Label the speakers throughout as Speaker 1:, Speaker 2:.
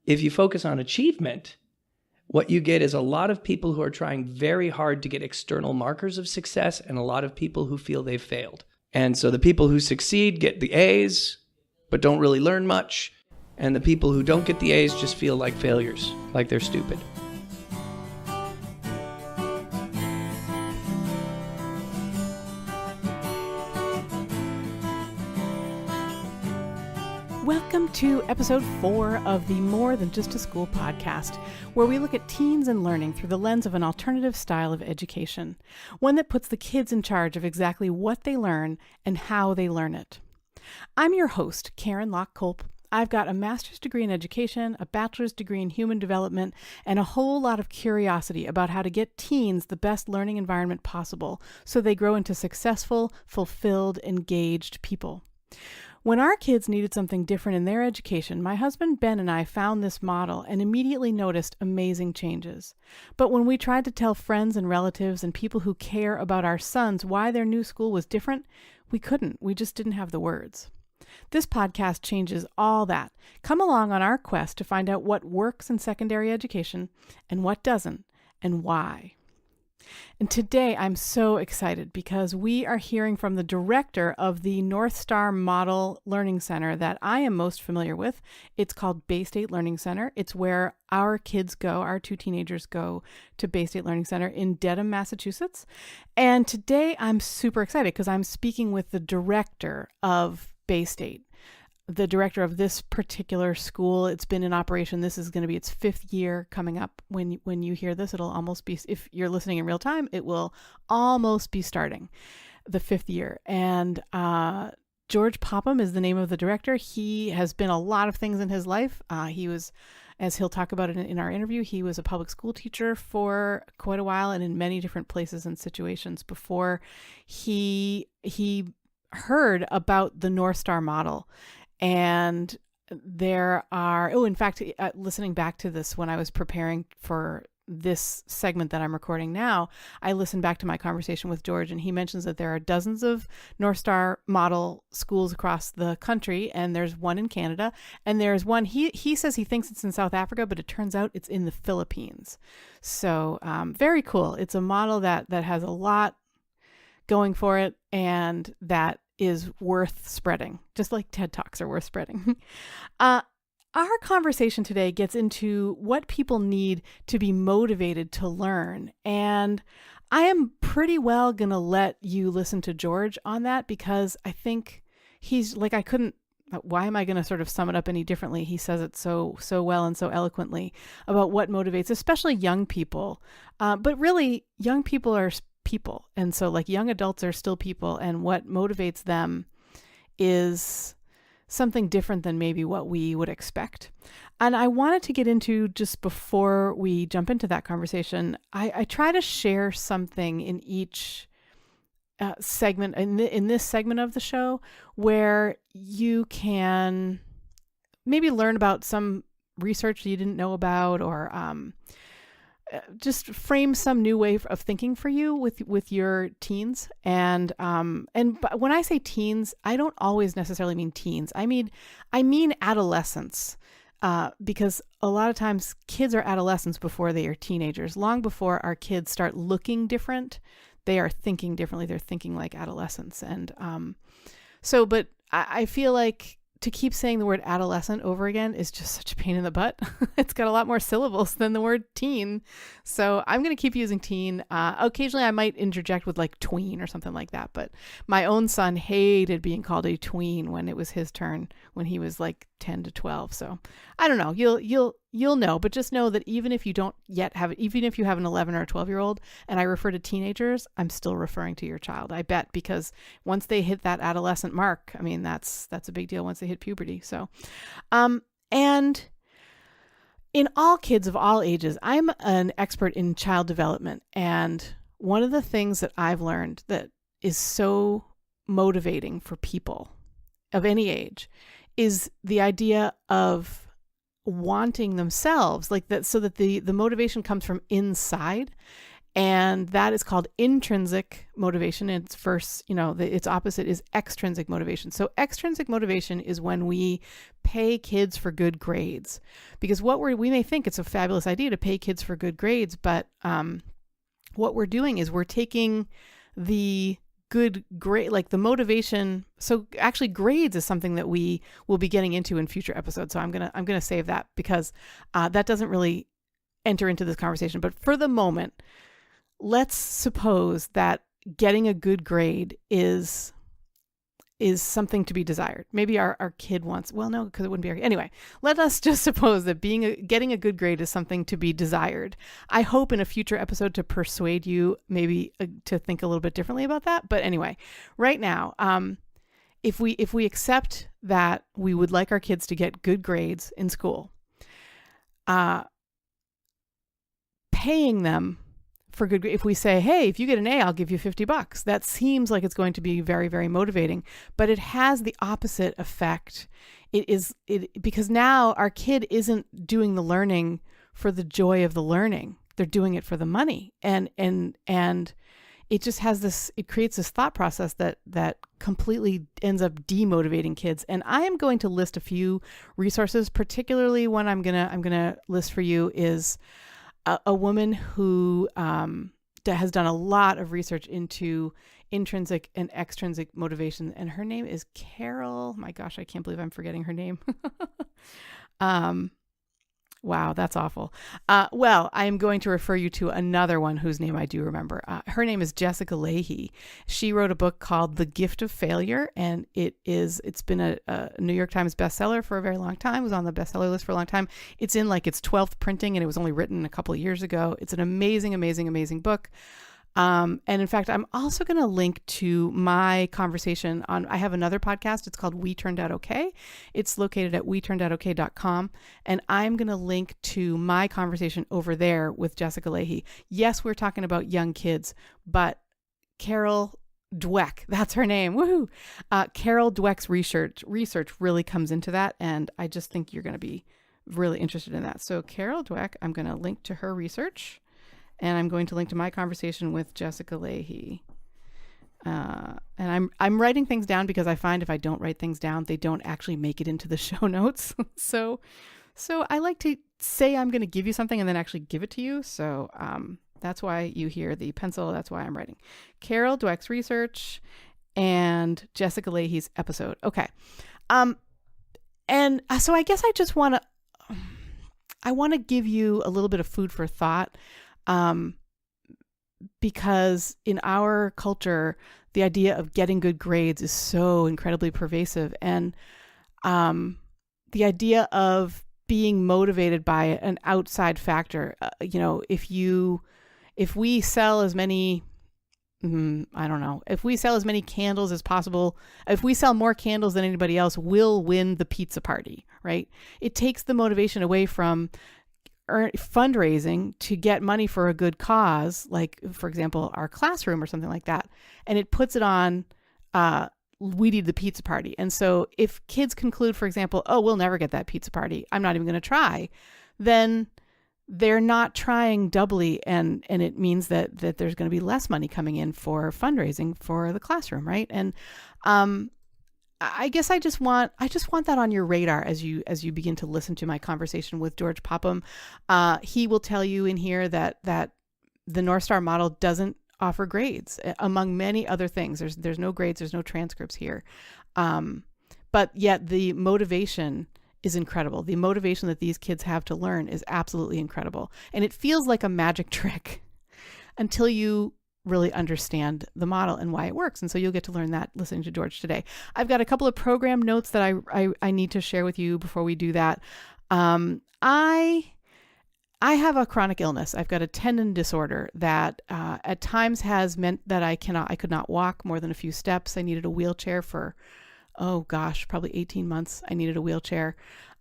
Speaker 1: If you focus on achievement, what you get is a lot of people who are trying very hard to get external markers of success and a lot of people who feel they've failed. And so the people who succeed get the A's, but don't really learn much. And the people who don't get the A's just feel like failures, like they're stupid.
Speaker 2: Welcome to episode 4 of the More Than Just a School podcast, where we look at teens and learning through the lens of an alternative style of education, one that puts the kids in charge of exactly what they learn and how they learn it. I'm your host, Karen Locke-Culp. I've got a master's degree in education, a bachelor's degree in human development, and a whole lot of curiosity about how to get teens the best learning environment possible so they grow into successful, fulfilled, engaged people. When our kids needed something different in their education, my husband Ben and I found this model and immediately noticed amazing changes. But when we tried to tell friends and relatives and people who care about our sons why their new school was different, we couldn't. We just didn't have the words. This podcast changes all that. Come along on our quest to find out what works in secondary education and what doesn't, and why. And today I'm so excited because we are hearing from the director of the North Star Model Learning Center that I am most familiar with. It's called Baystate Learning Center. It's where our kids go, our 2 teenagers go to Baystate Learning Center in Dedham, Massachusetts. And today I'm super excited because I'm speaking with the director of Baystate, the director of this particular school. It's been in operation. This is going to be its 5th year coming up. When you hear this, it'll almost be, if you're listening in real time, it will almost be starting the 5th year. And George Popham is the name of the director. He has been a lot of things in his life. He was, as he'll talk about it in our interview, he was a public school teacher for quite a while and in many different places and situations before he heard about the North Star model. And there are, in fact, listening back to this when I was preparing for this segment that I'm recording now, I listened back to my conversation with George, and he mentions that there are dozens of North Star model schools across the country, and there's one in Canada, and there's one, he says he thinks it's in South Africa, but it turns out it's in the Philippines. So very cool. It's a model that has a lot going for it, and that is worth spreading, just like TED Talks are worth spreading. Our conversation today gets into what people need to be motivated to learn. And I am pretty well going to let you listen to George on that because I think he's like, why am I going to sort of sum it up any differently? He says it so well and so eloquently about what motivates, especially young people. But really, young people are people. And so like young adults are still people, and what motivates them is something different than maybe what we would expect. And I wanted to get into, just before we jump into that conversation, I try to share something in each segment, in this segment of the show, where you can maybe learn about some research that you didn't know about, or just frame some new way of thinking for you with your teens. And when I say teens, I don't always necessarily mean teens. I mean adolescents, because a lot of times kids are adolescents before they are teenagers. Long before our kids start looking different, they are thinking differently. They're thinking like adolescents. And but I feel like to keep saying the word adolescent over again is just such a pain in the butt. It's got a lot more syllables than the word teen. So I'm going to keep using teen. Occasionally I might interject with like tween or something like that. But my own son hated being called a tween when it was his turn, when he was like 10 to 12. So I don't know. You'll know, but just know that even if you don't yet have it, even if you have an 11 or a 12-year-old, and I refer to teenagers, I'm still referring to your child, I bet, because once they hit that adolescent mark, I mean, that's a big deal once they hit puberty. So, and in all kids of all ages, I'm an expert in child development. And one of the things that I've learned that is so motivating for people of any age is the idea of wanting themselves, like that, so that the motivation comes from inside. And that is called intrinsic motivation. And its first, its opposite is extrinsic motivation. So extrinsic motivation is when we pay kids for good grades, because we may think it's a fabulous idea to pay kids for good grades, but what we're doing is we're taking the good grade, like the motivation. So actually grades is something that we will be getting into in future episodes. So I'm going to save that because that doesn't really enter into this conversation. But for the moment, let's suppose that getting a good grade is something to be desired. Maybe our kid wants, well, no, because it wouldn't be our, anyway, let us just suppose that getting a good grade is something to be desired. I hope in a future episode to persuade you maybe to think a little bit differently about that. But anyway, right now, if we accept that we would like our kids to get good grades in school, paying them for good, if we say, hey, if you get an A, I'll give you $50. That seems like it's going to be very, very motivating, but it has the opposite effect. Because now our kid isn't doing the learning for the joy of the learning. They're doing it for the money. And it just has it creates this thought process that completely ends up demotivating kids. And I am going to list a few resources, particularly one I'm going to list for you is a woman who has done a lot of research into intrinsic and extrinsic motivation, and her name is Carol. My gosh, I can't believe I'm forgetting her name. Wow, that's awful. Well, I am going to refer you to another one whose name I do remember. Her name is Jessica Lahey. She wrote a book called The Gift of Failure, and it's been a New York Times bestseller for a very long time. It was on the bestseller list for a long time. It's in like its 12th printing, and it was only written a couple of years ago. It's an amazing, amazing, amazing book. And in fact, I'm also going to link to my conversation I have another podcast. It's called We Turned Out Okay. It's located at WeTurnedOutOK.com. And I'm going to link to my conversation over there with Jessica Lahey. Yes, we're talking about young kids, but Carol Dweck, that's her name. Woohoo! Carol Dweck's research really comes into that. And I just think you're going to be really interested in that. So Carol Dweck, I'm going to link to her research. And I'm going to link to my conversation with Jessica Lahey. And I'm writing things down because I find if I don't write things down, they don't actually make it into the show notes. So I like to say I'm going to give you something and then actually give it to you. So that's why you hear the pencil. That's why I'm writing. Carol Dweck's research and Jessica Lahey's episode. Okay. And so I guess I just want to give you a little bit of food for thought. Because in our culture, the idea of getting good grades is so incredibly pervasive. And the idea of being motivated by an outside factor, if we sell as many, if we sell as many candles as possible, if we sell more candles than anybody else, we'll win the pizza party, right? It takes the motivation away from fundraising to get money for a good cause, like for example our classroom or something like that, and it puts it on we need the pizza party. And so if kids conclude, for example, oh, we'll never get that pizza party, I'm not even going to try, then they're not trying doubly, and it means that there's going to be less money coming in for fundraising for the classroom, right? And I guess I just want that on your radar as you begin to listen to my conversation with George Popham. He will tell you in here that the North Star model doesn't offer grades, among many other things. There's no grades, there's no transcripts here, but yet the motivation is incredible. The motivation that these kids have to learn is absolutely incredible, and it feels like a magic trick until you really understand the model and why it works. And so you'll get to learn that listening to George today. I've got a couple of program notes that I need to share with you before we do that. I have a chronic illness. I've got a tendon disorder that at times has meant that I could not walk more than a few steps. I needed a wheelchair for, probably 18 months. I needed a wheelchair.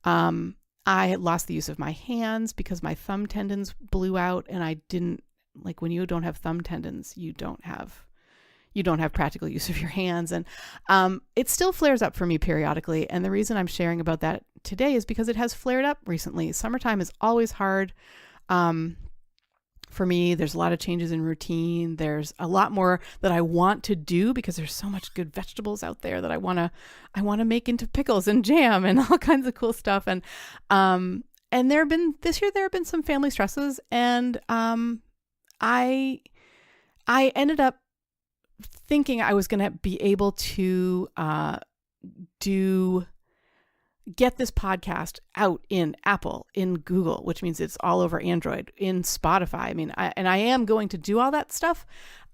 Speaker 2: I had lost the use of my hands because my thumb tendons blew out, and I didn't, like when you don't have thumb tendons, you don't have practical use of your hands. And it still flares up for me periodically. And the reason I'm sharing about that today is because it has flared up recently. Summertime is always hard for me. There's a lot of changes in routine. There's a lot more that I want to do because there's so much good vegetables out there that I want to make into pickles and jam and all kinds of cool stuff. And this year there have been some family stresses, and I ended up thinking I was going to be able to get this podcast out in Apple, in Google, which means it's all over Android, in Spotify. I mean, I am going to do all that stuff.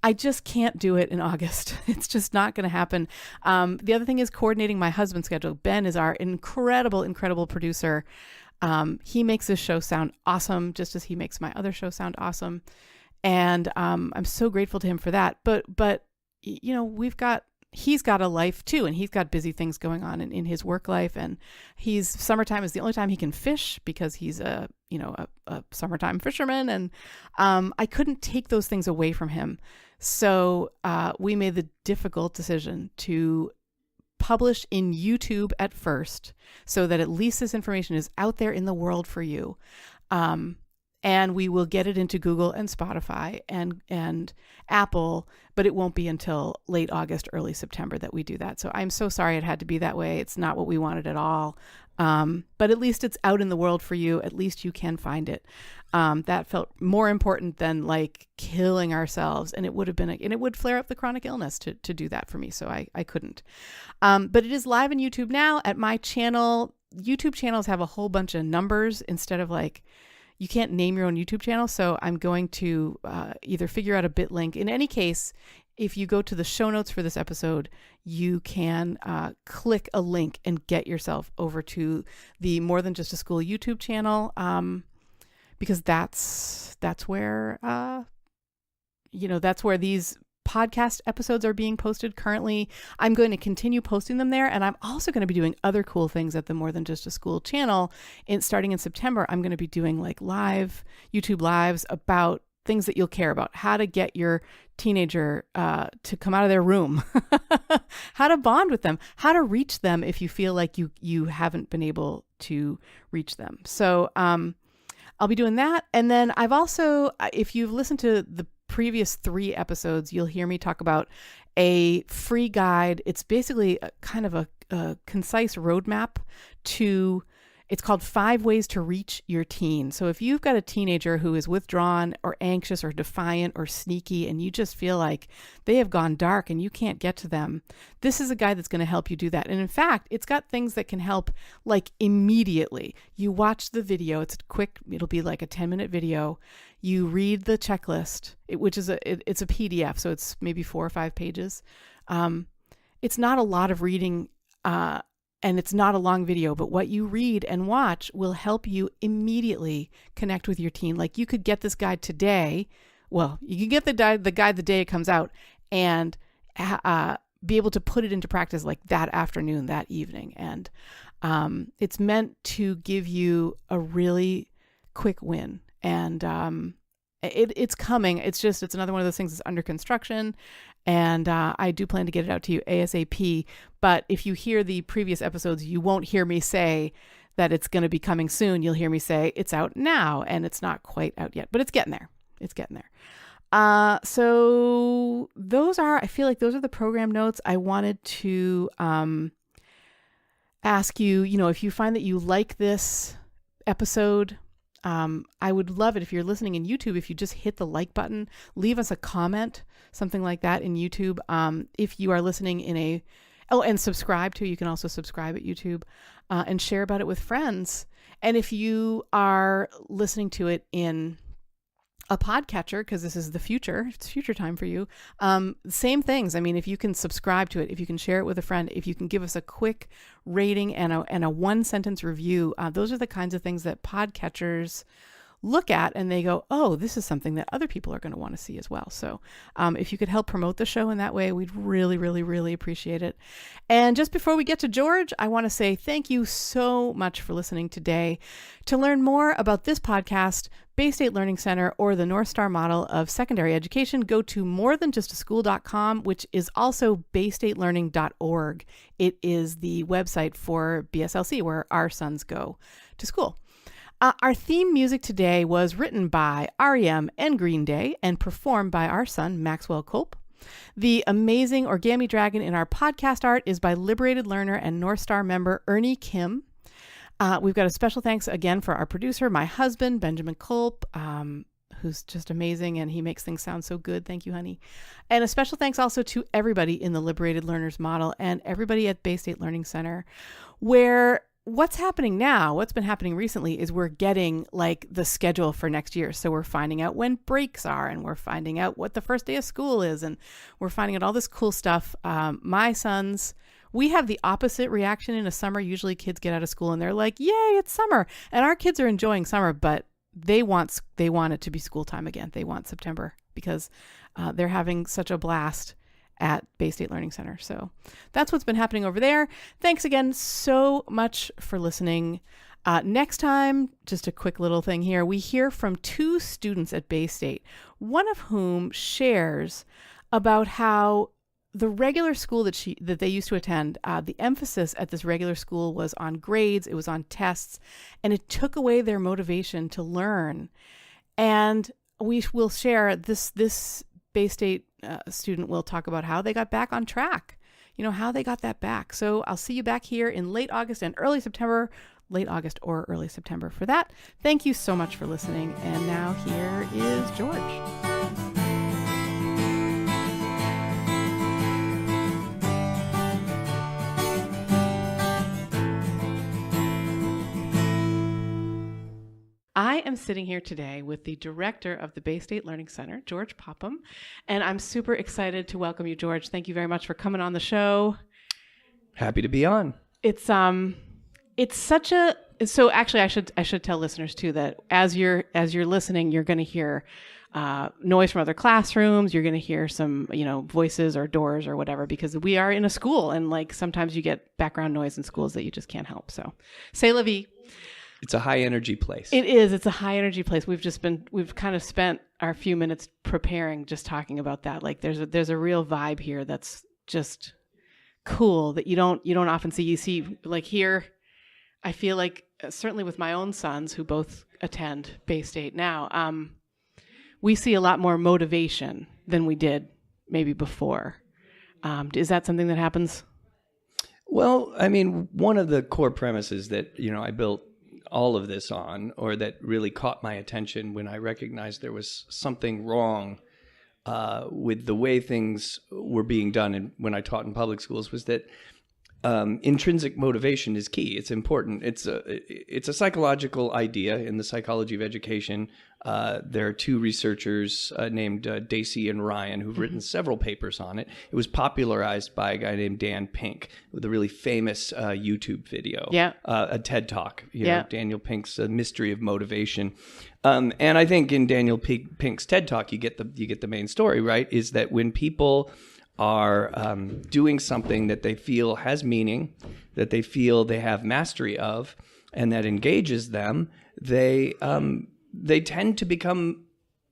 Speaker 2: I just can't do it in August. It's just not going to happen. The other thing is coordinating my husband's schedule. Ben is our incredible producer. He makes this show sound awesome, just as he makes my other show sound awesome. And I'm so grateful to him for that. But you know, he's got a life too, and he's got busy things going on in his work life. And summertime is the only time he can fish because he's a summertime fisherman. And I couldn't take those things away from him. So we made the difficult decision to publish in YouTube at first, so that at least this information is out there in the world for you. And we will get it into Google and Spotify and Apple, but it won't be until late August, early September that we do that. So I'm so sorry it had to be that way. It's not what we wanted at all. But at least it's out in the world for you. At least you can find it. That felt more important than like killing ourselves. And it would flare up the chronic illness to do that for me. So I couldn't. But it is live on YouTube now at my channel. YouTube channels have a whole bunch of numbers instead of like, you can't name your own YouTube channel. So I'm going to either figure out a bit link. In any case, if you go to the show notes for this episode, you can click a link and get yourself over to the More Than Just a School YouTube channel, because that's where that's where these podcast episodes are being posted currently. I'm going to continue posting them there, and I'm also going to be doing other cool things at the More Than Just a School channel. Starting in September, I'm going to be doing like YouTube lives about things that you'll care about, how to get your teenager to come out of their room, how to bond with them, how to reach them if you feel like you haven't been able to reach them. So I'll be doing that. And then I've also, if you've listened to the previous 3 episodes, you'll hear me talk about a free guide. It's basically kind of a concise roadmap to, it's called 5 Ways to Reach Your Teen. So if you've got a teenager who is withdrawn or anxious or defiant or sneaky, and you just feel like they have gone dark and you can't get to them, this is a guide that's going to help you do that. And in fact, it's got things that can help like immediately. You watch the video. It's quick. It'll be like a 10-minute video. You read the checklist, which is it's a PDF, so it's maybe 4 or 5 pages. It's not a lot of reading, and it's not a long video, but what you read and watch will help you immediately connect with your teen. Like you could get this guide today. Well, you can get the guide the day it comes out, and be able to put it into practice like that afternoon, that evening. And it's meant to give you a really quick win. And it's coming. It's another one of those things that's under construction. And I do plan to get it out to you ASAP. But if you hear the previous episodes, you won't hear me say that it's going to be coming soon. You'll hear me say it's out now, and it's not quite out yet, but it's getting there. It's getting there. So I feel like those are the program notes. I wanted to ask you, if you find that you like this episode, I would love it if you're listening in YouTube, if you just hit the like button, leave us a comment, something like that in YouTube. If you are listening and subscribe to, you can also subscribe at YouTube, and share about it with friends. And if you are listening to it in a podcatcher, because this is the future, it's future time for you. Same things. I mean, if you can subscribe to it, if you can share it with a friend, if you can give us a quick rating and a 1-sentence review, those are the kinds of things that podcatchers look at and they go, oh, this is something that other people are going to want to see as well. So if you could help promote the show in that way, we'd really, really, really appreciate it. And just before we get to George, I want to say thank you so much for listening today. To learn more about this podcast, Baystate Learning Center, or the North Star model of secondary education, go to morethanjustaschool.com, which is also baystatelearning.org. It is the website for BSLC, where our sons go to school. Our theme music today was written by R.E.M. and Green Day and performed by our son, Maxwell Culp. The amazing origami dragon in our podcast art is by Liberated learner and North Star member Ernie Kim. We've got a special thanks again for our producer, my husband, Benjamin Culp, who's just amazing, and he makes things sound so good. Thank you, honey. And a special thanks also to everybody in the Liberated Learners model and everybody at Baystate Learning Center, where what's happening now, what's been happening recently is we're getting like the schedule for next year. So we're finding out when breaks are, and we're finding out what the first day of school is, and we're finding out all this cool stuff. My sons, we have the opposite reaction in the summer. Usually kids get out of school and they're like, yay, it's summer. And our kids are enjoying summer, but they want it to be school time again. They want September because they're having such a blast at Baystate Learning Center. So that's what's been happening over there. Thanks again so much for listening. Next time, just a quick little thing here. We hear from 2 students at Baystate, one of whom shares about how the regular school that they used to attend, the emphasis at this regular school was on grades, it was on tests, and it took away their motivation to learn. And we will share this Baystate student will talk about how they got back on track, how they got that back. So I'll see you back here in late August and early September, late August or early September for that. Thank you so much for listening. And now here is George. I am sitting here today with the director of the Baystate Learning Center, George Popham, and I'm super excited to welcome you, George. Thank you very much for coming on the show.
Speaker 1: Happy to be on.
Speaker 2: It's such a so actually I should tell listeners too that as you're listening, you're going to hear noise from other classrooms. You're going to hear some voices or doors or whatever, because we are in a school, and like sometimes you get background noise in schools that you just can't help. So, c'est la vie.
Speaker 1: It's a high energy place.
Speaker 2: It is. It's a high energy place. We've kind of spent our few minutes preparing, just talking about that. Like there's a real vibe here that's just cool that you don't often see. You see like here, I feel like certainly with my own sons who both attend Baystate now, we see a lot more motivation than we did maybe before. Is that something that happens?
Speaker 1: Well, I mean, one of the core premises that, I built all of this on, or that really caught my attention when I recognized there was something wrong with the way things were being done and when I taught in public schools, was that intrinsic motivation is key. It's important. It's a psychological idea in the psychology of education. There are 2 researchers named Dacey and Ryan who've written several papers on it. It was popularized by a guy named Dan Pink with a really famous YouTube video, a TED Talk. Daniel Pink's Mystery of Motivation. And I think in Daniel Pink's TED Talk, you get the main story, right? Is that when people are doing something that they feel has meaning, that they feel they have mastery of, and that engages them, they tend to become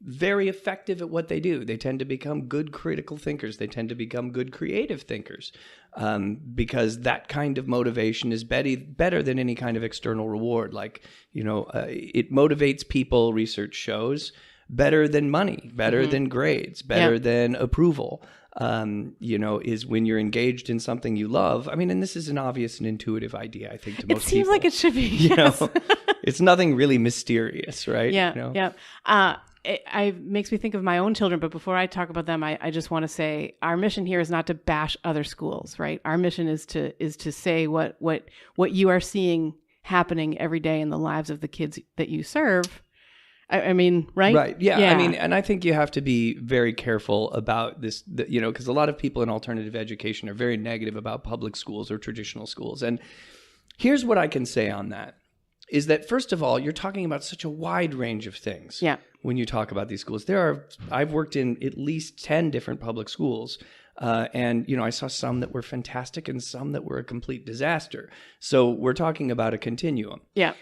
Speaker 1: very effective at what they do. They tend to become good critical thinkers. They tend to become good creative thinkers, because that kind of motivation is better than any kind of external reward. Like, it motivates people, research shows, better than money, better than grades, better than approval. Is when you're engaged in something you love. I mean, and this is an obvious and intuitive idea, I think, to most people.
Speaker 2: It seems like it should be, yes.
Speaker 1: It's nothing really mysterious, right?
Speaker 2: Yeah. It makes me think of my own children, but before I talk about them, I just want to say our mission here is not to bash other schools, right? Our mission is to say what you are seeing happening every day in the lives of the kids that you serve. I mean, right?
Speaker 1: Right. Yeah. I mean, and I think you have to be very careful about this, because a lot of people in alternative education are very negative about public schools or traditional schools. And here's what I can say on that, is that, first of all, you're talking about such a wide range of things. Yeah. When you talk about these schools, I've worked in at least 10 different public schools. And I saw some that were fantastic and some that were a complete disaster. So we're talking about a continuum. Yeah.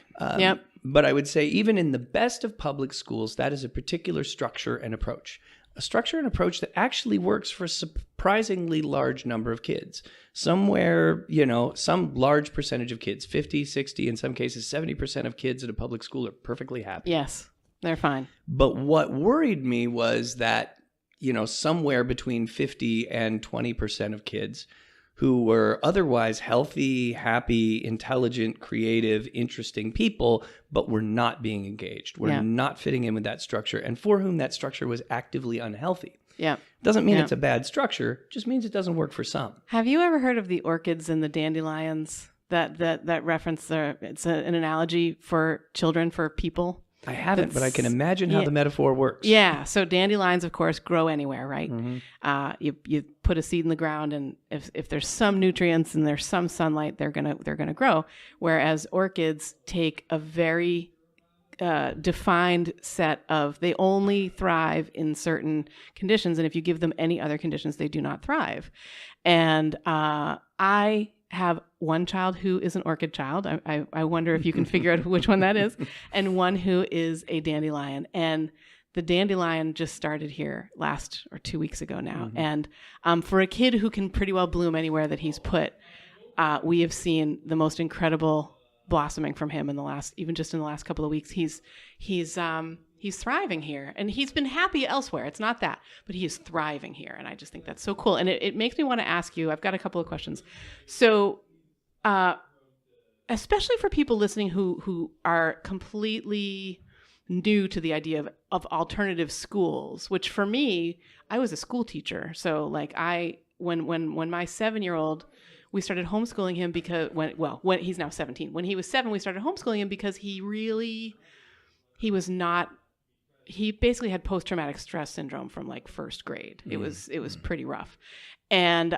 Speaker 1: But I would say even in the best of public schools, that is a particular structure and approach. a structure and approach that actually works for a surprisingly large number of kids. Somewhere, some large percentage of kids, 50, 60, in some cases 70% of kids at a public school are perfectly happy.
Speaker 2: Yes, they're fine.
Speaker 1: But what worried me was that, somewhere between 50 and 20% of kids who were otherwise healthy, happy, intelligent, creative, interesting people, but were not being engaged, were not fitting in with that structure, and for whom that structure was actively unhealthy.
Speaker 2: Yeah.
Speaker 1: Doesn't mean it's a bad structure, just means it doesn't work for some.
Speaker 2: Have you ever heard of the orchids and the dandelions? That reference, it's an analogy for children, for people.
Speaker 1: I haven't, but I can imagine how the metaphor works.
Speaker 2: Yeah. So dandelions, of course, grow anywhere, right? Mm-hmm. You put a seed in the ground, and if there's some nutrients and there's some sunlight, they're gonna grow. Whereas orchids take a very defined set of, they only thrive in certain conditions, and if you give them any other conditions, they do not thrive. And I have one child who is an orchid child. I wonder if you can figure out which one that is, and one who is a dandelion. And the dandelion just started here last or 2 weeks ago now. Mm-hmm. And for a kid who can pretty well bloom anywhere that he's put, we have seen the most incredible blossoming from him in the last couple of weeks. He's thriving here, and he's been happy elsewhere. It's not that, but he is thriving here. And I just think that's so cool. And it makes me want to ask you, I've got a couple of questions. So, especially for people listening who are completely new to the idea of alternative schools, which for me, I was a school teacher. So like when my 7-year-old, we started homeschooling him because when he's now 17, when he was 7, we started homeschooling him because he basically had post-traumatic stress syndrome from like first grade. It was pretty rough. And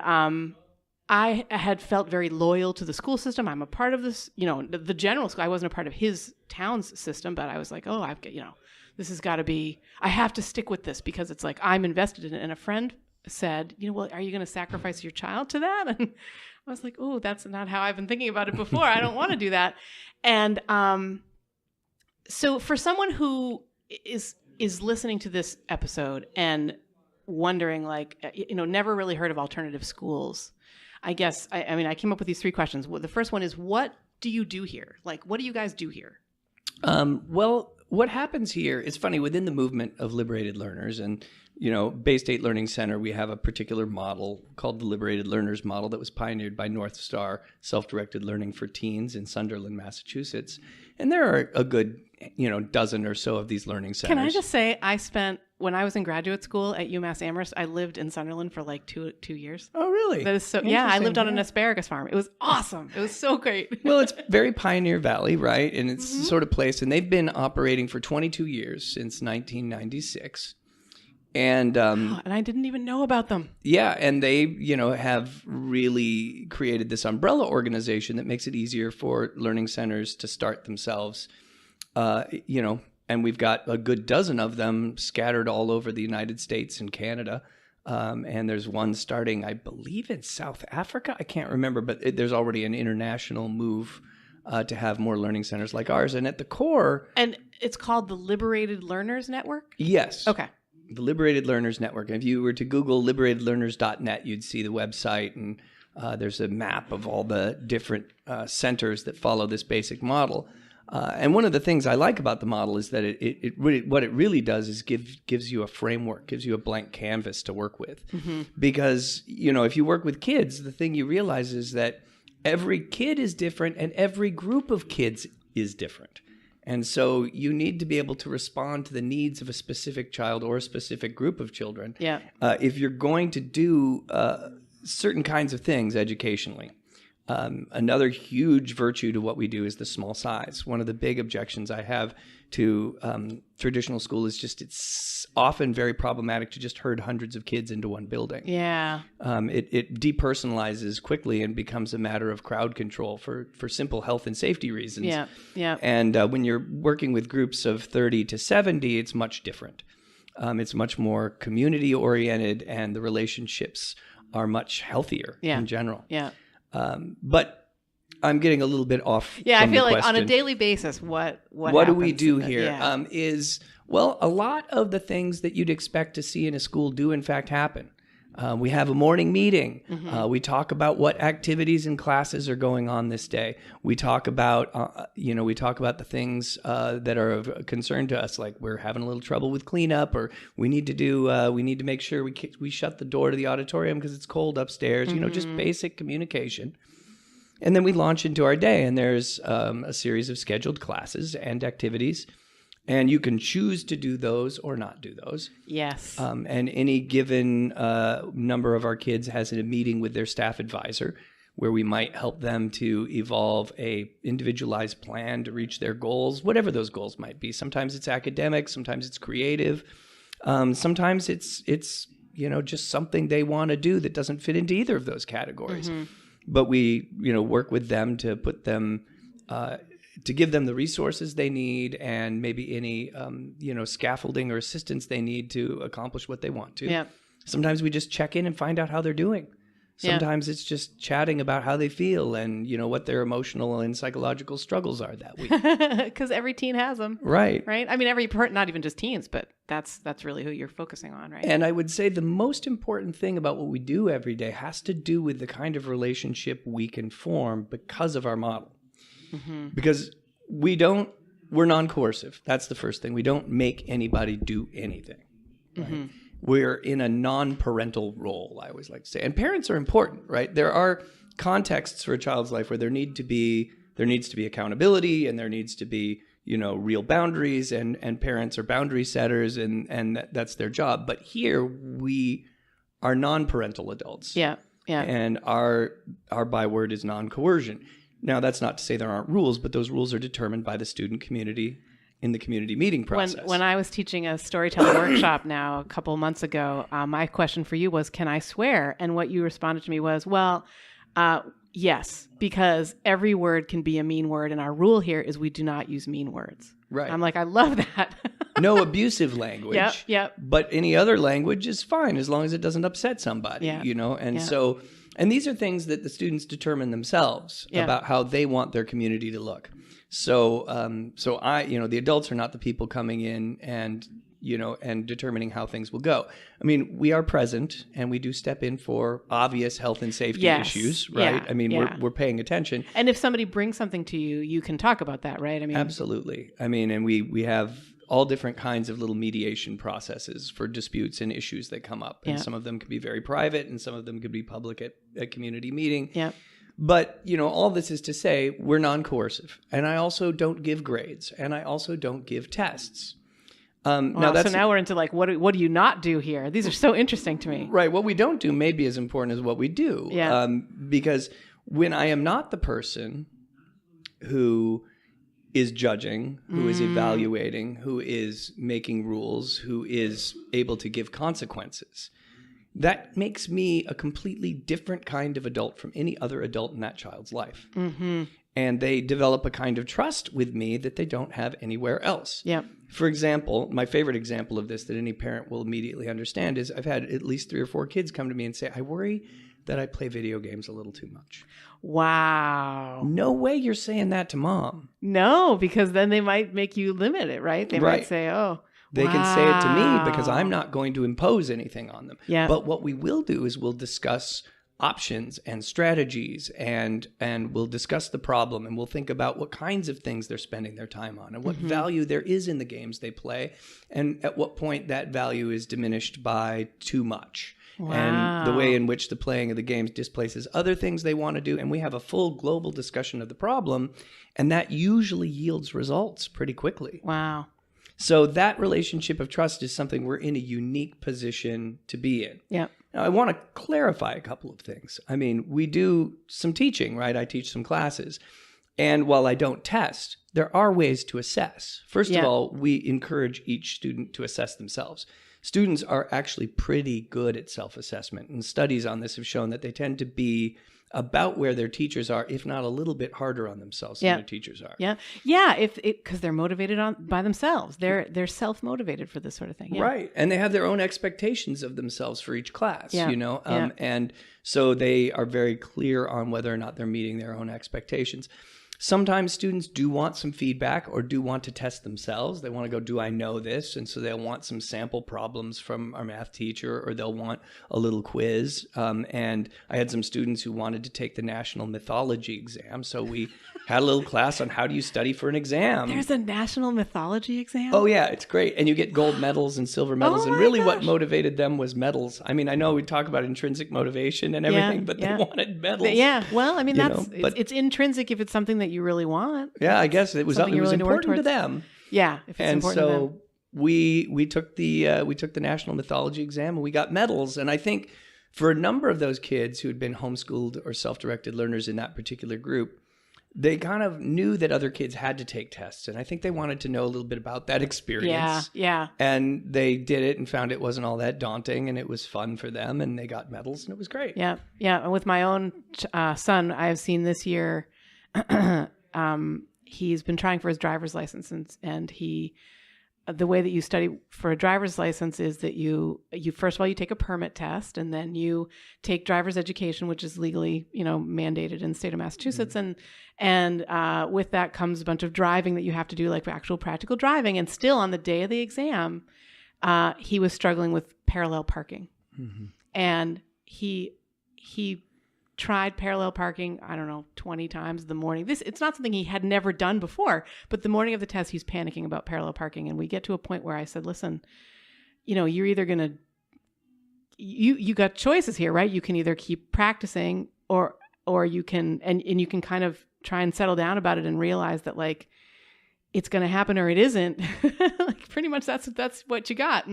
Speaker 2: I had felt very loyal to the school system. I'm a part of this, the general school. I wasn't a part of his town's system, but I was like, oh, this has got to be, I have to stick with this because it's like I'm invested in it. And a friend said, well, are you going to sacrifice your child to that? And I was like, oh, that's not how I've been thinking about it before. I don't want to do that. And so for someone who is listening to this episode and wondering, like, never really heard of alternative schools, I guess, I came up with these 3 questions. Well, the first one is, what do you do here? Like, what do you guys do here?
Speaker 1: Well, what happens here, it's funny, within the movement of liberated learners and, Baystate Learning Center, we have a particular model called the Liberated Learners Model that was pioneered by North Star Self-Directed Learning for Teens in Sunderland, Massachusetts. And there are a good, dozen or so of these learning centers.
Speaker 2: Can I just say, when I was in graduate school at UMass Amherst, I lived in Sunderland for like two years.
Speaker 1: Oh, really?
Speaker 2: That is so. Yeah, I lived on an asparagus farm. It was awesome. It was so great.
Speaker 1: Well, it's very Pioneer Valley, right? And it's the sort of place, and they've been operating for 22 years since 1996. And
Speaker 2: I didn't even know about them.
Speaker 1: Yeah, and they, have really created this umbrella organization that makes it easier for learning centers to start themselves. And we've got a good dozen of them scattered all over the United States and Canada. And there's one starting, I believe, in South Africa. I can't remember, but there's already an international move to have more learning centers like ours. And at the core...
Speaker 2: And it's called the Liberated Learners Network?
Speaker 1: Yes.
Speaker 2: Okay.
Speaker 1: The Liberated Learners Network. And if you were to Google liberatedlearners.net, you'd see the website, and there's a map of all the different centers that follow this basic model. And one of the things I like about the model is that it really, what it really does is gives you a framework, gives you a blank canvas to work with. Mm-hmm. Because, if you work with kids, the thing you realize is that every kid is different and every group of kids is different. And so you need to be able to respond to the needs of a specific child or a specific group of children.
Speaker 2: Yeah.
Speaker 1: If you're going to do certain kinds of things educationally. Another huge virtue to what we do is the small size. One of the big objections I have to traditional school is just it's often very problematic to just herd hundreds of kids into one building.
Speaker 2: Yeah.
Speaker 1: It depersonalizes quickly and becomes a matter of crowd control for simple health and safety reasons.
Speaker 2: Yeah, yeah.
Speaker 1: And when you're working with groups of 30 to 70, it's much different. It's much more community-oriented, and the relationships are much healthier in general.
Speaker 2: Yeah.
Speaker 1: But I'm getting a little bit off.
Speaker 2: Yeah,
Speaker 1: from
Speaker 2: I feel
Speaker 1: the
Speaker 2: like on a
Speaker 1: question.
Speaker 2: daily basis, what
Speaker 1: do we
Speaker 2: happens?
Speaker 1: do here?
Speaker 2: Yeah.
Speaker 1: A lot of the things that you'd expect to see in a school do in fact happen. We have a morning meeting. We talk about what activities and classes are going on this day. We talk about, the things that are of concern to us, like we're having a little trouble with cleanup, or we need to make sure we shut the door to the auditorium because it's cold upstairs. Just basic communication. And then we launch into our day, and there's a series of scheduled classes and activities. And you can choose to do those or not do those.
Speaker 2: Yes.
Speaker 1: And any given number of our kids has a meeting with their staff advisor where we might help them to evolve a individualized plan to reach their goals, whatever those goals might be. Sometimes it's academic, sometimes it's creative, sometimes it's just something they want to do that doesn't fit into either of those categories. But we work with them to put them to give them the resources they need and maybe any, scaffolding or assistance they need to accomplish what they want to.
Speaker 2: Yeah.
Speaker 1: Sometimes we just check in and find out how they're doing. Sometimes it's just chatting about how they feel and, what their emotional and psychological struggles are that week.
Speaker 2: Because every teen has them.
Speaker 1: Right.
Speaker 2: Right? I mean, not even just teens, but that's really who you're focusing on, right?
Speaker 1: And I would say the most important thing about what we do every day has to do with the kind of relationship we can form because of our model. Because we're non-coercive. That's the first thing. We don't make anybody do anything. Right? We're in a non-parental role, I always like to say. And parents are important, right? There are contexts for a child's life where there needs to be accountability, and there needs to be, real boundaries, and parents are boundary setters, and that's their job. But here we are non-parental adults.
Speaker 2: Yeah. Yeah.
Speaker 1: And our byword is non-coercion. Now, that's not to say there aren't rules, but those rules are determined by the student community in the community meeting process.
Speaker 2: When I was teaching a storytelling workshop now a couple months ago, my question for you was, can I swear? And what you responded to me was, well, yes, because every word can be a mean word. And our rule here is we do not use mean words. Right. I'm like, I love that.
Speaker 1: No abusive language.
Speaker 2: Yep.
Speaker 1: But any other language is fine as long as it doesn't upset somebody, So... And these are things that the students determine themselves about how they want their community to look. So the adults are not the people coming in and determining how things will go. I mean, we are present and we do step in for obvious health and safety issues, right?
Speaker 2: Yeah.
Speaker 1: I mean, we're paying attention.
Speaker 2: And if somebody brings something to you, you can talk about that, right? I mean,
Speaker 1: absolutely. I mean, and we have all different kinds of little mediation processes for disputes and issues that come up. And some of them could be very private and some of them could be public at a community meeting.
Speaker 2: Yeah.
Speaker 1: But, all this is to say we're non-coercive. And I also don't give grades. And I also don't give tests.
Speaker 2: So now we're into like, what do you not do here? These are so interesting to me.
Speaker 1: Right. What we don't do may be as important as what we do.
Speaker 2: Yeah.
Speaker 1: Because when I am not the person who is judging, who is evaluating, who is making rules, who is able to give consequences, that makes me a completely different kind of adult from any other adult in that child's life. And they develop a kind of trust with me that they don't have anywhere else.
Speaker 2: Yeah.
Speaker 1: For example, my favorite example of this that any parent will immediately understand is I've had at least 3 or 4 kids come to me and say, I worry that I play video games a little too much.
Speaker 2: Wow.
Speaker 1: No way you're saying that to mom.
Speaker 2: No, because then they might make you limit it, right? They might say,
Speaker 1: They can say it to me because I'm not going to impose anything on them.
Speaker 2: Yeah.
Speaker 1: But what we will do is we'll discuss options and strategies and we'll discuss the problem and we'll think about what kinds of things they're spending their time on and what value there is in the games they play and at what point that value is diminished by too much.
Speaker 2: Wow.
Speaker 1: And the way in which the playing of the games displaces other things they want to do. And we have a full global discussion of the problem, and that usually yields results pretty quickly.
Speaker 2: Wow.
Speaker 1: So that relationship of trust is something we're in a unique position to be in.
Speaker 2: Yeah.
Speaker 1: Now, I want to clarify a couple of things. I mean, we do some teaching, right? I teach some classes. And while I don't test, there are ways to assess. First of all, we encourage each student to assess themselves. Students are actually pretty good at self-assessment, and studies on this have shown that they tend to be about where their teachers are, if not a little bit harder on themselves than their teachers are.
Speaker 2: Yeah, because they're motivated by themselves. They're self-motivated for this sort of thing. Yeah.
Speaker 1: Right. And they have their own expectations of themselves for each class,
Speaker 2: Yeah.
Speaker 1: And so they are very clear on whether or not they're meeting their own expectations. Sometimes students do want some feedback or do want to test themselves. They want to go, do I know this? And so they'll want some sample problems from our math teacher, or they'll want a little quiz. And I had some students who wanted to take the national mythology exam. So we had a little class on how do you study for an exam.
Speaker 2: There's a national mythology exam?
Speaker 1: Oh, yeah, it's great. And you get gold medals and silver medals. And really what motivated them was medals. I mean, I know we talk about intrinsic motivation and everything, but they wanted medals.
Speaker 2: Well, I mean, it's intrinsic if it's something that you really want.
Speaker 1: Yeah, I guess it was important to them.
Speaker 2: Yeah, if it's important to them.
Speaker 1: we took the national mythology exam and we got medals. And I think for a number of those kids who had been homeschooled or self-directed learners in that particular group, they kind of knew that other kids had to take tests. And I think they wanted to know a little bit about that experience.
Speaker 2: Yeah.
Speaker 1: And they did it and found it wasn't all that daunting and it was fun for them and they got medals and it was great.
Speaker 2: Yeah. And with my own son, I have seen this year, he's been trying for his driver's license, and the way that you study for a driver's license is that you first of all, you take a permit test, and then you take driver's education, which is legally, mandated in the state of Massachusetts. Mm-hmm. And with that comes a bunch of driving that you have to do, like actual practical driving. And still on the day of the exam, he was struggling with parallel parking. Mm-hmm. And he tried parallel parking, 20 times the morning. It's not something he had never done before, but the morning of the test, he's panicking about parallel parking. And we get to a point where I said, listen, you're either going to, you got choices here, right? You can either keep practicing or you can, and you can kind of try and settle down about it and realize that like, it's going to happen or it isn't. Like pretty much that's what you got.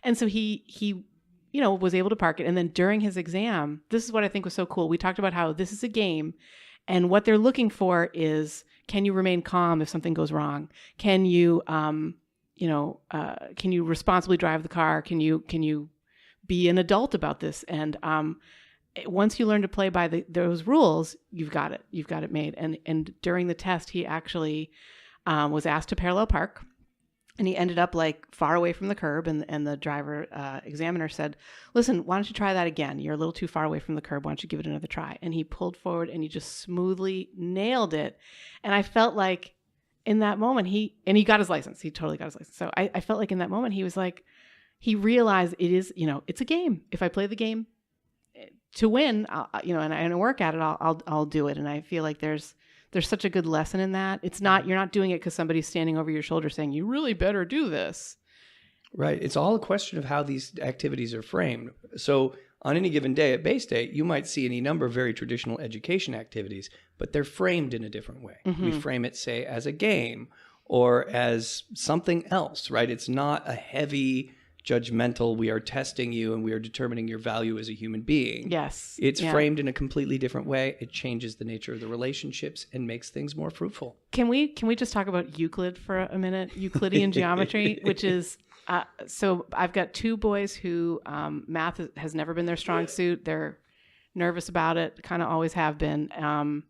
Speaker 2: And so he was able to park it. And then during his exam, this is what I think was so cool. We talked about how this is a game, and what they're looking for is, can you remain calm if something goes wrong? Can you, can you responsibly drive the car? Can you be an adult about this? And once you learn to play by those rules, you've got it made. And during the test, he actually was asked to parallel park. And he ended up like far away from the curb, and the driver examiner said, listen, why don't you try that again? You're a little too far away from the curb. Why don't you give it another try? And he pulled forward and he just smoothly nailed it. And I felt like in that moment, he got his license. He totally got his license. So I felt like in that moment, he was like, he realized it is, it's a game. If I play the game to win, and I work at it, I'll do it. And I feel like there's such a good lesson in that. It's not, you're not doing it because somebody's standing over your shoulder saying, you really better do this.
Speaker 1: Right. It's all a question of how these activities are framed. So on any given day at Baystate, you might see any number of very traditional education activities, but they're framed in a different way. Mm-hmm. We frame it, say, as a game or as something else, right? It's not a heavy, judgmental, we are testing you and we are determining your value as a human being.
Speaker 2: Yes.
Speaker 1: It's framed in a completely different way. It changes the nature of the relationships and makes things more fruitful.
Speaker 2: Can we just talk about Euclid for a minute? Euclidean Geometry, which is, so I've got two boys who math has never been their strong suit. They're nervous about it, kind of always have been.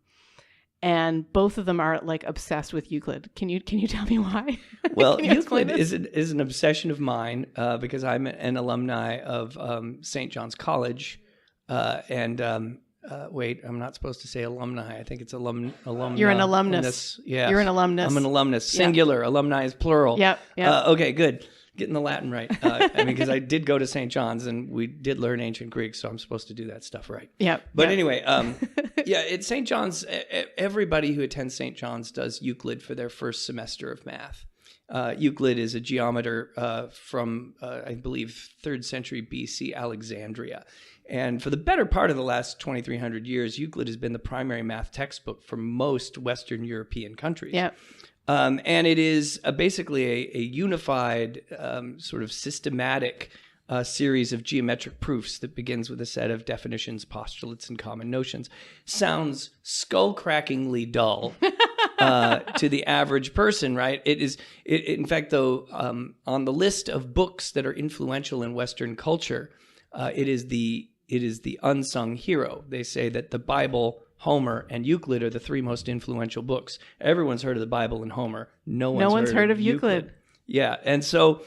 Speaker 2: And both of them are like obsessed with Euclid. Can you tell me why?
Speaker 1: Well, Euclid is an obsession of mine because I'm an alumni of St. John's College, and wait, I'm not supposed to say alumni. I think it's alumni.
Speaker 2: You're an alumnus.
Speaker 1: Yeah,
Speaker 2: you're an alumnus.
Speaker 1: I'm an alumnus. Singular. Yep. Alumni is plural.
Speaker 2: Yep.
Speaker 1: Okay, good. Getting the Latin right. Because I did go to St. John's and we did learn ancient Greek, so I'm supposed to do that stuff right.
Speaker 2: Yeah.
Speaker 1: But anyway, at St. John's, everybody who attends St. John's does Euclid for their first semester of math. Euclid is a geometer from, I believe, 3rd century BC Alexandria. And for the better part of the last 2,300 years, Euclid has been the primary math textbook for most Western European countries.
Speaker 2: Yeah.
Speaker 1: And it is basically a unified sort of systematic series of geometric proofs that begins with a set of definitions, postulates, and common notions. Sounds skull-crackingly dull to the average person, right? It is. In fact, though, on the list of books that are influential in Western culture, it is the it is the unsung hero. They say that the Bible, Homer, and Euclid are the three most influential books. Everyone's heard of the Bible and Homer. No one's heard of Euclid. Yeah, and so,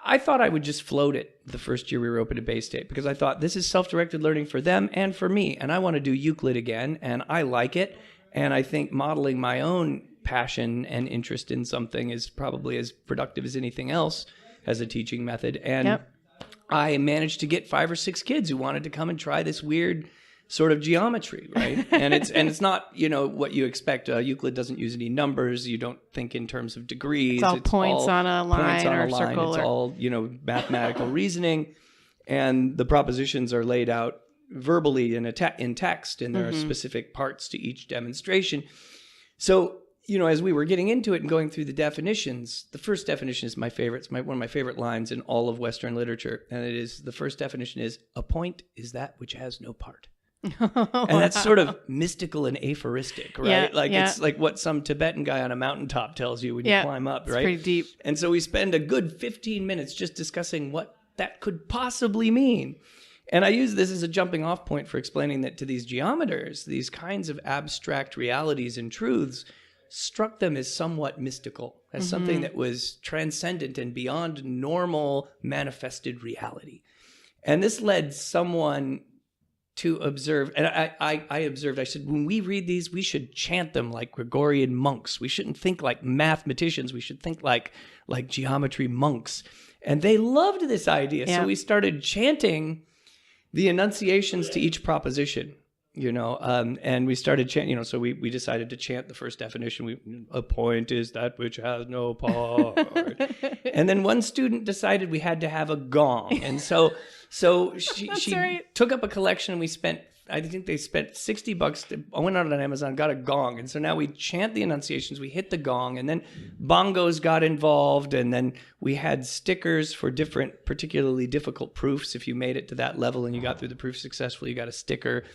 Speaker 1: I thought I would just float it the first year we were open at Baystate, because I thought this is self-directed learning for them and for me, and I want to do Euclid again, and I like it, and I think modeling my own passion and interest in something is probably as productive as anything else as a teaching method. And I managed to get 5 or 6 kids who wanted to come and try this weird sort of geometry, right? And it's not, what you expect. Euclid doesn't use any numbers. You don't think in terms of degrees.
Speaker 2: It's all points on a line or a circle.
Speaker 1: It's all, mathematical reasoning. And the propositions are laid out verbally in text, and there are specific parts to each demonstration. So, as we were getting into it and going through the definitions, the first definition is my favorite. It's one of my favorite lines in all of Western literature. And the first definition is, a point is that which has no part. And that's sort of mystical and aphoristic, right? It's like what some Tibetan guy on a mountaintop tells you when you climb up, right?
Speaker 2: It's pretty deep.
Speaker 1: And so we spend a good 15 minutes just discussing what that could possibly mean. And I use this as a jumping off point for explaining that to these geometers, these kinds of abstract realities and truths struck them as somewhat mystical, as something that was transcendent and beyond normal manifested reality. And this led someone to observe, and I observed, I said, when we read these, we should chant them like Gregorian monks. We shouldn't think like mathematicians. We should think like geometry monks. And they loved this idea. So we started chanting the enunciations to each proposition, and we started chanting, so we decided to chant the first definition. A point is that which has no part. And then one student decided we had to have a gong. And so she took up a collection, and I think they spent $60. I went out on Amazon, got a gong. And so now we chant the enunciations, we hit the gong, and then bongos got involved. And then we had stickers for different, particularly difficult proofs. If you made it to that level and you got through the proof successfully, you got a sticker.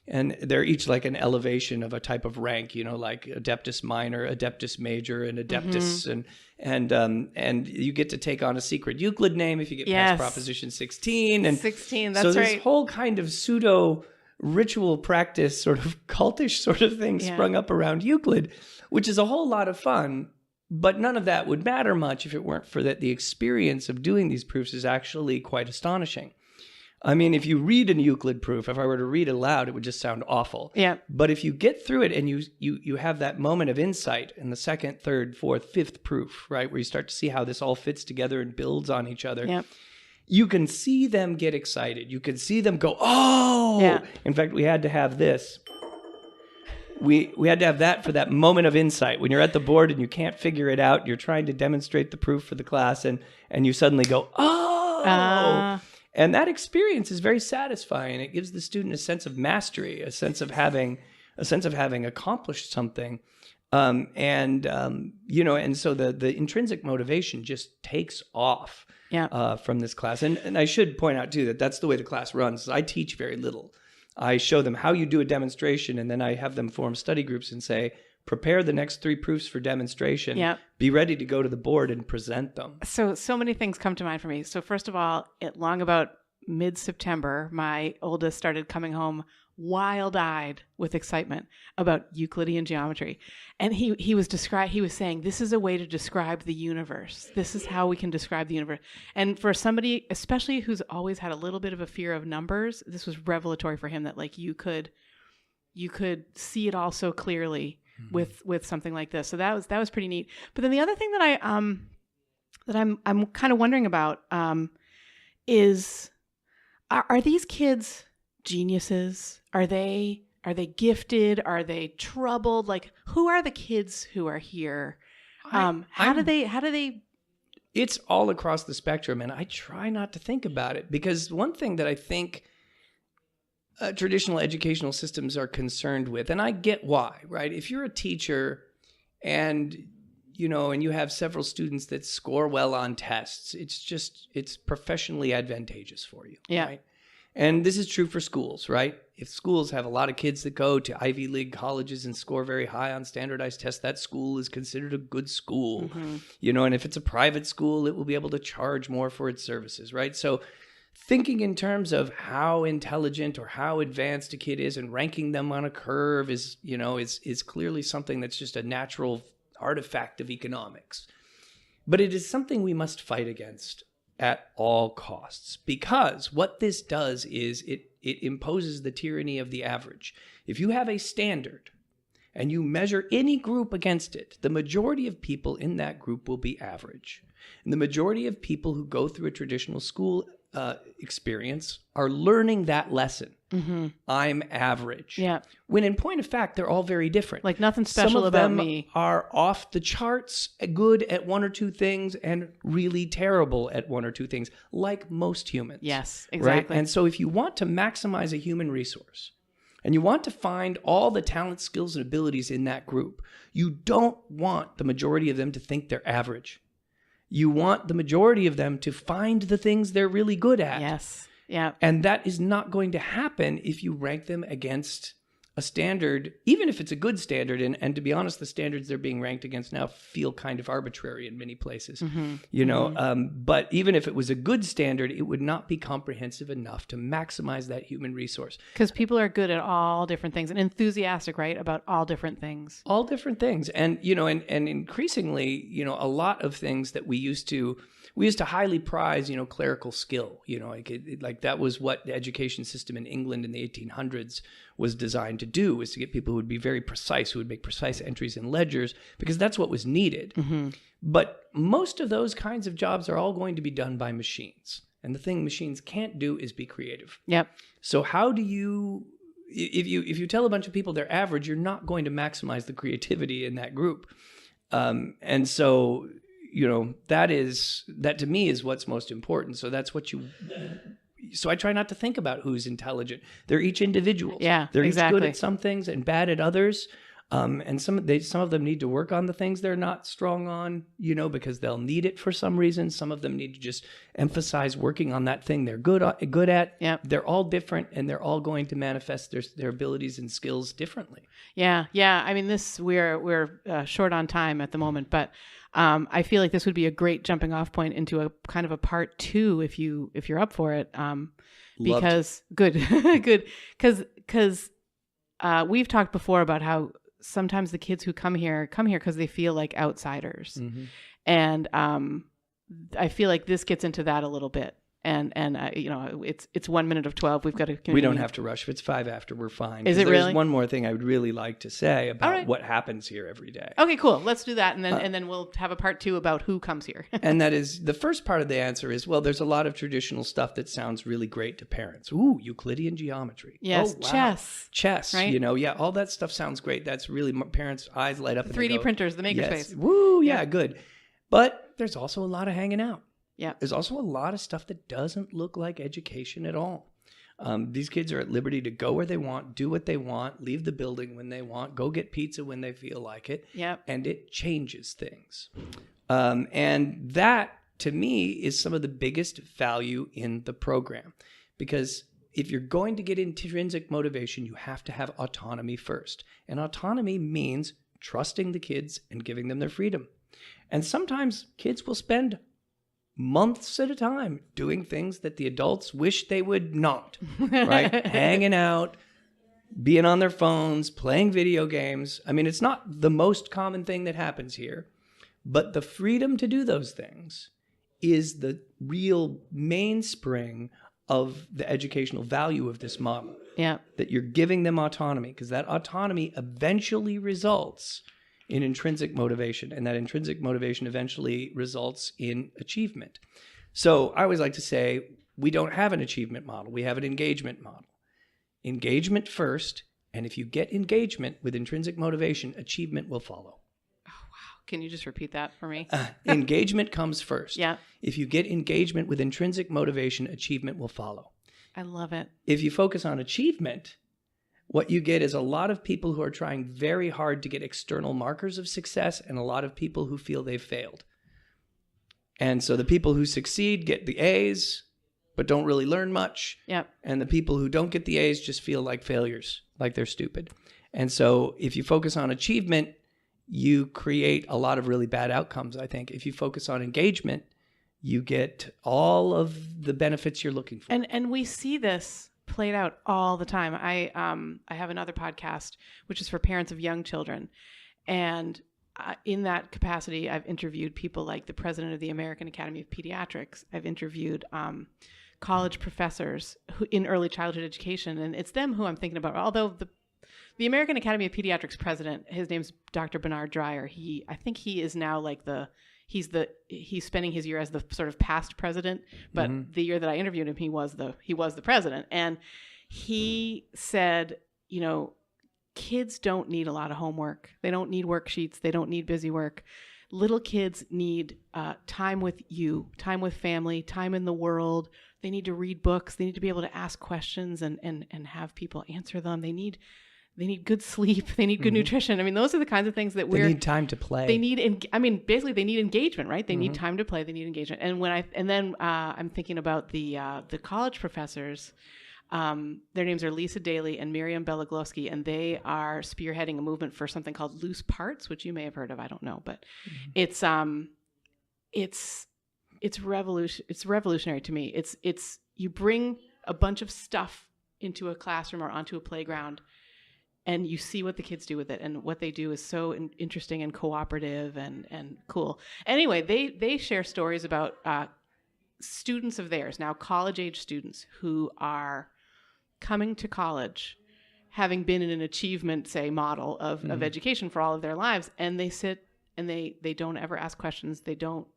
Speaker 1: And they're each like an elevation of a type of rank, like Adeptus Minor, Adeptus Major, and Adeptus, and you get to take on a secret Euclid name if you get past Proposition 16. And
Speaker 2: 16, that's right.
Speaker 1: So this whole kind of pseudo ritual practice, sort of cultish sort of thing sprung up around Euclid, which is a whole lot of fun. But none of that would matter much if it weren't for that the experience of doing these proofs is actually quite astonishing. I mean, if you read a Euclid proof, if I were to read it aloud, it would just sound awful.
Speaker 2: Yeah.
Speaker 1: But if you get through it and you have that moment of insight in the second, third, fourth, fifth proof, right, where you start to see how this all fits together and builds on each other, you can see them get excited. You can see them go, oh! Yeah. In fact, we had to have this. We had to have that for that moment of insight. When you're at the board and you can't figure it out, you're trying to demonstrate the proof for the class, and you suddenly go, oh! And that experience is very satisfying. It gives the student a sense of mastery, a sense of having accomplished something. And so the intrinsic motivation just takes off from this class. And I should point out, too, that that's the way the class runs. I teach very little. I show them how you do a demonstration, and then I have them form study groups and say, prepare the next 3 proofs for demonstration. Yep. Be ready to go to the board and present them.
Speaker 2: So many things come to mind for me. So first of all, long about mid-September, my oldest started coming home wild-eyed with excitement about Euclidean geometry. And he was saying, this is a way to describe the universe. This is how we can describe the universe. And for somebody, especially who's always had a little bit of a fear of numbers, this was revelatory for him that like you could see it all so clearly with something like this. So that was pretty neat. But then the other thing that I'm kind of wondering about is are these kids geniuses? Are they gifted? Are they troubled? Like, who are the kids who are here? How do they?
Speaker 1: It's all across the spectrum, and I try not to think about it, because one thing that I think traditional educational systems are concerned with, and I get why, right? If you're a teacher and you have several students that score well on tests, it's professionally advantageous for you, right? And this is true for schools, right? If schools have a lot of kids that go to Ivy League colleges and score very high on standardized tests, that school is considered a good school, and if it's a private school, it will be able to charge more for its services, right? So thinking in terms of how intelligent or how advanced a kid is and ranking them on a curve is clearly something that's just a natural artifact of economics. But it is something we must fight against at all costs, because what this does is it imposes the tyranny of the average. If you have a standard and you measure any group against it, the majority of people in that group will be average. And the majority of people who go through a traditional school experience are learning that lesson. Mm-hmm. I'm average.
Speaker 2: Yeah.
Speaker 1: When in point of fact, they're all very different.
Speaker 2: Like nothing special about me.
Speaker 1: Some of them are off the charts, good at one or two things and really terrible at one or two things, like most humans.
Speaker 2: Yes, exactly.
Speaker 1: Right? And so if you want to maximize a human resource and you want to find all the talent, skills, and abilities in that group, you don't want the majority of them to think they're average. You want the majority of them to find the things they're really good at.
Speaker 2: Yes. Yeah.
Speaker 1: And that is not going to happen if you rank them against a standard, even if it's a good standard. And to be honest, the standards they're being ranked against now feel kind of arbitrary in many places, but even if it was a good standard, it would not be comprehensive enough to maximize that human resource.
Speaker 2: Because people are good at all different things and enthusiastic, right, about all different things.
Speaker 1: All different things. And, and increasingly, a lot of things that we used to highly prize, clerical skill, like that was what the education system in England in the 1800s was designed to do, was to get people who would be very precise, who would make precise entries in ledgers, because that's what was needed. Mm-hmm. But most of those kinds of jobs are all going to be done by machines. And the thing machines can't do is be creative.
Speaker 2: Yep.
Speaker 1: So how do you, if you tell a bunch of people they're average, you're not going to maximize the creativity in that group. And so, that to me is what's most important. So that's what so I try not to think about who's intelligent. They're each individuals.
Speaker 2: Yeah,
Speaker 1: they're
Speaker 2: exactly.
Speaker 1: each good at some things and bad at others. And some of them need to work on the things they're not strong on, because they'll need it for some reason. Some of them need to just emphasize working on that thing they're good at.
Speaker 2: Yep.
Speaker 1: They're all different, and they're all going to manifest their abilities and skills differently.
Speaker 2: Yeah. I mean, we're short on time at the moment, but I feel like this would be a great jumping off point into a kind of a part 2 if you're up for it. Because good, because we've talked before about how sometimes the kids who come here because they feel like outsiders, mm-hmm. and I feel like this gets into that a little bit. And it's 1 minute of 12. We've got to continue.
Speaker 1: We don't have to rush. If it's 5 after, we're fine.
Speaker 2: Is it really?
Speaker 1: There's one more thing I would really like to say about what happens here every day.
Speaker 2: Okay, cool. Let's do that, and then we'll have a part 2 about who comes here.
Speaker 1: And that is, the first part of the answer is, well, there's a lot of traditional stuff that sounds really great to parents. Ooh, Euclidean geometry.
Speaker 2: Yes,
Speaker 1: oh, wow.
Speaker 2: Chess,
Speaker 1: right? All that stuff sounds great. That's really, parents' eyes light up.
Speaker 2: 3D printers, the makerspace.
Speaker 1: Yes. Woo, yeah, good. But there's also a lot of hanging out.
Speaker 2: Yeah.
Speaker 1: There's also a lot of stuff that doesn't look like education at all. These kids are at liberty to go where they want, do what they want, leave the building when they want, go get pizza when they feel like it.
Speaker 2: Yep.
Speaker 1: And it changes things. And that, to me, is some of the biggest value in the program. Because if you're going to get intrinsic motivation, you have to have autonomy first. And autonomy means trusting the kids and giving them their freedom. And sometimes kids will spend months at a time doing things that the adults wish they would not, right? Hanging out, being on their phones, playing video games. I mean, it's not the most common thing that happens here, but the freedom to do those things is the real mainspring of the educational value of this model.
Speaker 2: Yeah.
Speaker 1: That you're giving them autonomy, because that autonomy eventually results in intrinsic motivation, and that intrinsic motivation eventually results in achievement. So I always like to say, we don't have an achievement model. We have an engagement model. Engagement first, and if you get engagement with intrinsic motivation, achievement will follow.
Speaker 2: Oh, wow. Can you just repeat that for me?
Speaker 1: Engagement comes first.
Speaker 2: Yeah.
Speaker 1: If you get engagement with intrinsic motivation, achievement will follow.
Speaker 2: I love it.
Speaker 1: If you focus on achievement, what you get is a lot of people who are trying very hard to get external markers of success, and a lot of people who feel they've failed. And so the people who succeed get the A's, but don't really learn much.
Speaker 2: Yep.
Speaker 1: And the people who don't get the A's just feel like failures, like they're stupid. And so if you focus on achievement, you create a lot of really bad outcomes, I think. If you focus on engagement, you get all of the benefits you're looking for.
Speaker 2: And we see this played out all the time. I have another podcast, which is for parents of young children. And in that capacity, I've interviewed people like the president of the American Academy of Pediatrics. I've interviewed college professors in early childhood education, and it's them who I'm thinking about. Although the American Academy of Pediatrics president, his name's Dr. Benard Dreyer. I think he is now like he's spending his year as the sort of past president, but the year that I interviewed him, he was the president. And he said, kids don't need a lot of homework. They don't need worksheets. They don't need busy work. Little kids need time with you, time with family, time in the world. They need to read books. They need to be able to ask questions and have people answer them. They need good sleep. They need good nutrition. I mean, those are the kinds of things that
Speaker 1: they need time to play.
Speaker 2: They need, basically they need engagement, right? They need time to play. They need engagement. And then I'm thinking about the college professors. Their names are Lisa Daly and Miriam Belaglowski, and they are spearheading a movement for something called loose parts, which you may have heard of. I don't know, but it's revolutionary to me. It's you bring a bunch of stuff into a classroom or onto a playground, and you see what the kids do with it, and what they do is so interesting and cooperative and cool. Anyway, they share stories about students of theirs, now college-age students, who are coming to college, having been in an achievement, say, model of education for all of their lives, and they sit and they don't ever ask questions. They don't.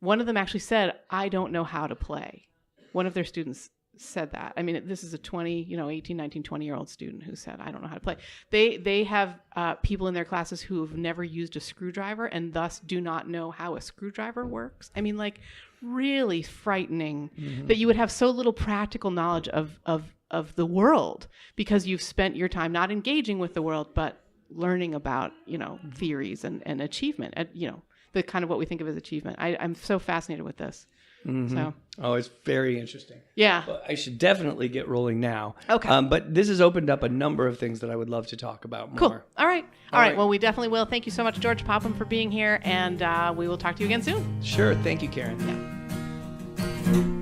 Speaker 2: One of them actually said, "I don't know how to play." One of their students said that. I mean, this is a 18, 19, 20-year-old student who said, "I don't know how to play." They have people in their classes who have never used a screwdriver and thus do not know how a screwdriver works. I mean, like, really frightening that you would have so little practical knowledge of the world because you've spent your time not engaging with the world, but learning about, theories and achievement, the kind of what we think of as achievement. I'm so fascinated with this. So.
Speaker 1: Oh, it's very interesting.
Speaker 2: Yeah.
Speaker 1: Well, I should definitely get rolling now.
Speaker 2: Okay.
Speaker 1: But this has opened up a number of things that I would love to talk about more.
Speaker 2: Cool. All right. Well, we definitely will. Thank you so much, George Popham, for being here, and we will talk to you again soon.
Speaker 1: Sure. Thank you, Karen.
Speaker 2: Yeah.